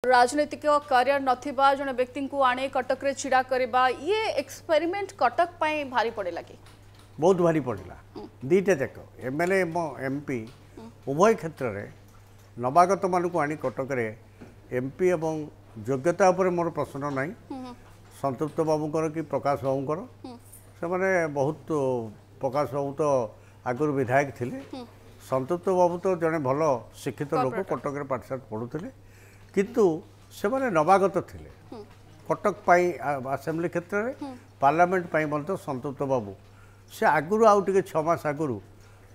राजनीतिक करियर नथिबा जने व्यक्ति को आने कटक रे छिड़ा करबा ये एक्सपेरिमेंट कटक पई भारी पड़े लगे बहुत भारी पड़ला दीटा जाक एमएलए एमपी उभय क्षेत्र में नवागत मान को आनी कटक रे एमपी एवं योग्यता उपर मोर प्रश्न ना संतृप्त बाबूकर कि प्रकाश बाबूकर से माने बहुत प्रकाश बाबू तो आगुरी विधायक थिले संतृप्त बाबू तो जड़े भल शिक्षित लोक कटक रे पाठशाला पढ़ुले किंतु से माने नवागत थिले कटक पाई आसेम्बली क्षेत्र में पार्लियामेंट पाई बोलते संतृप्त बाबू से आगुरी आउ टे 6 मास आगुरी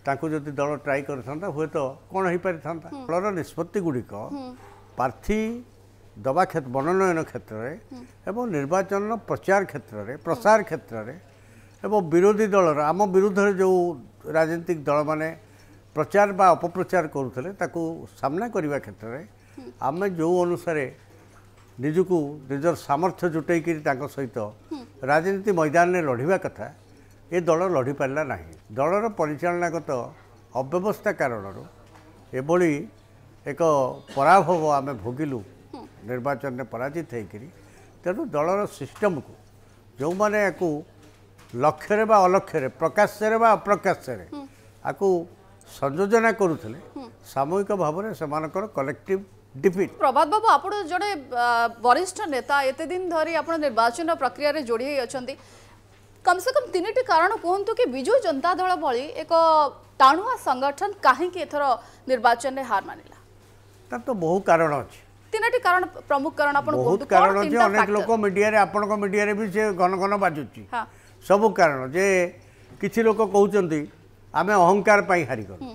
तांको जदि दल ट्राई करता हुए तो कौन हो पारि था दलर निष्पत्ति गुड़िक प्रार्थी दबा क्षेत्र मनोनयन क्षेत्र में एवं निर्वाचन प्रचार क्षेत्र में प्रसार क्षेत्र में एवं विरोधी दलर आम विरुद्ध जो राजनीतिक दल माने प्रचार बा अपप्रचार करुले ताकू सामना करने क्षेत्र में आम जो अनुसार निजको निजर सामर्थ्य जुटेक सहित राजनीति मैदान में लड़वा कथा ये दल लड़ी पारा ना दलर परिचालनागत अव्यवस्था कारण एभली एक पराभव आम भोगिलु निर्वाचन में पराजित होकर तेणु दलर सिस्टम को जो मैंने या लक्ष्य बा अलक्ष्य प्रकाश्य बा अप्रकाश्य आपको संयोजना करुले सामूहिक भाव में से कलेक्टिव डिफिट प्रभात बाबू आप जड़े वरिष्ठ नेता एत दिन धरी आप निर्वाचन प्रक्रिया रे जोड़ी अच्छा कम से कम 3टी कारण कहतु कि विजु जनता दल भली एक टाणुआ संगठन कहीं एथर निर्वाचन में हार मानिला तो बहु कारण अच्छे 3टी कारण प्रमुख कारण आप बहुत कारण अच्छे अनेक लोक मीडिया आपण मीडिया भी से घन घन बाजुची सब कारण जे किसी लोक कहते आम अहंकार हारिगलु